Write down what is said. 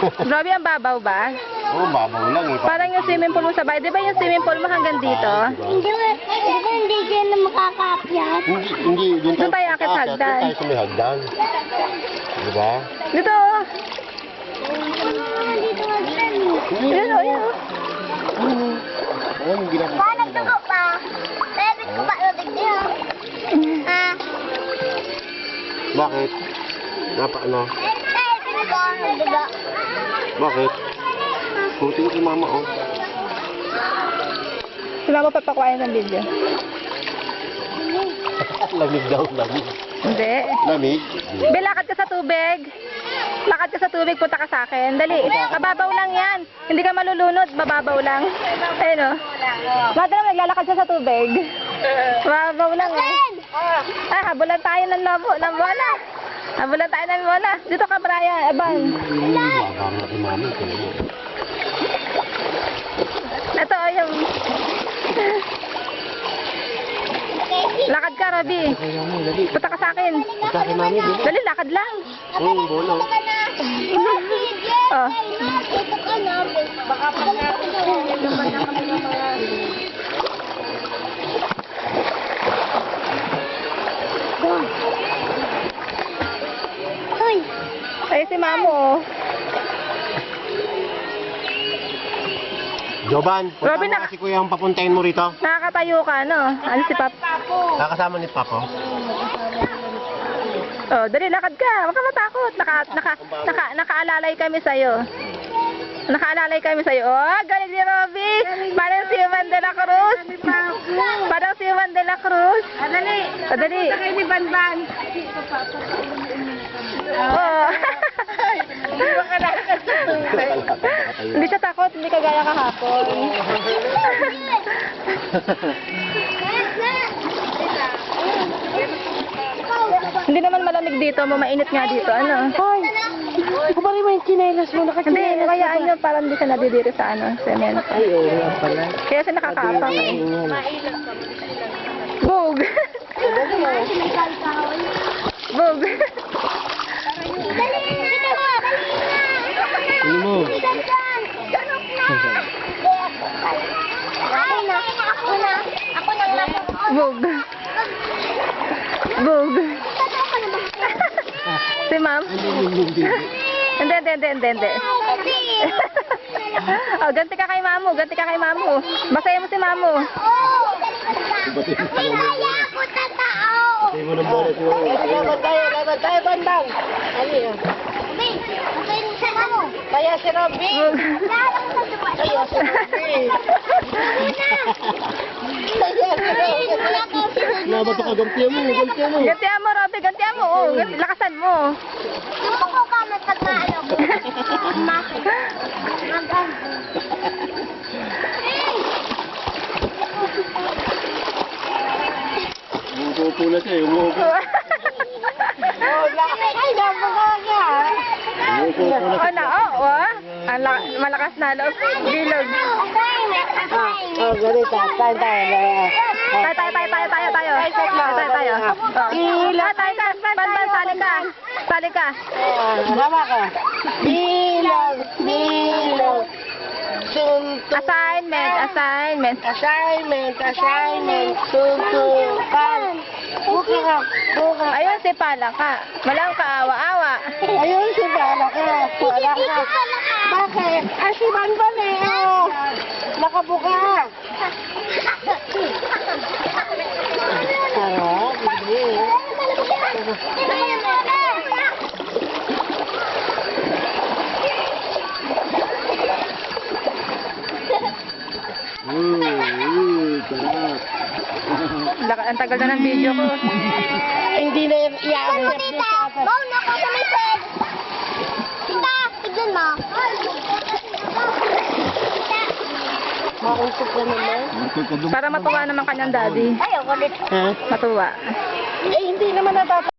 Grabe, ang babaw ba? Oo, babaw lang eh. Parang yung swimming pool mo sa bahay. Di ba yung swimming pool mo hanggang dito? Hindi dyan na makakaakyat. Hindi, doon Doon tayo akit hagdan. Doon tayo sa may hagdan. Diba? Dito, oh. Dito nga dyan. Yun, oh, yun, oh. Ayun, yung ginagawa. Paano nagtuko pa? Pwede ko ba nabig niyo? Ah? Bakit? Ano? Pwede ko nagduga. Bakit? Puting si mama, oh. Sila mo papakuhain ng video. Lamig daw, lamig. Hindi. Lamig? Be, lakad ka sa tubig. Lakad ka sa tubig, punta ka sa akin. Dali, mababaw lang yan. Hindi ka malulunod, mababaw lang. Ayun, oh. Mada naman, naglalakad siya sa tubig. Mababaw lang, eh. Ah, habulan tayo ng bola. Habulan tayo ng bola. Dito ka, Brian. Abang. Babang na si mami. Ito, oh, yung... Lakad ka, Robby. Punta ka sa akin. Punta si mami, dito. Dali, lakad lang. Oo, bola. Oh. Ito ka na. Baka pa natin naman na kami ng mga... Hoy! Ay, si Mamo, oh. Joban, punta Robin, mo kasi kuya ang papuntahin mo rito. Nakakatayo ka, no? Ano si Pap? Nakasama ni Papa. Oh, dali, lakad ka. Huwag ka matakot. Nakaalalay kami sa'yo. Nakaalalay kami sa'yo. Oh, galing ni Robby. Parang si Juan de la Cruz. Parang si Juan de la Cruz. Dali. Dali. Sakay ni Banban. Oh. Hindi siya takot. Hindi kagaya kahapon. Hindi naman malamig dito, mainit nga dito. Ano? Hoy! Ako pa rin mo yung chinelas mo, Hindi, kaya ano, parang hindi siya nadidiri sa ano, cement. Ay, oo nga pala. Kaya siya nakakaapak eh. Bog! Bog! Ano mo? Ako nang Bog! Bog! Si ma'am? Hindi. Oh, ganti ka kay mamu, Basahin mo si mamu. May kaya ako tatao. Hindi mo ng bola si mama. Laban tayo, bandang. Ali, Robby, basahin mo si mamo. Kaya si Robby. Bog! Kaya si Robby. Laban ka, gantiyan mo. Gantihan mo, Robby, gantihan mo. Oh, lakasan mo. Yung ko ka matagmano ko. Umupo siya, umupo. Ay, napakaga. Umupo na. Oh, na, oh. Malakas na loob. Bilog. Ganito. Tayo. Tayo. Bilang. Ban, sali ka. Tama ka. Bilang. Assignment. Suntukan. Buka. Ayun, si Palaka. Walang kaawa-awa. Ayun, si Palaka. Bakit? Si Banban eh. Oh. Nakabuka. Sarap. Sarap. Ang tagal na ng video ko. Hindi na iaamin. Tita, baon ako sa may bed. Tita, tignan mo. Makuntok ka naman. Para matuwa naman kanyang daddy. Ayaw ko dito. Matuwa. Eh, hindi naman natatawa.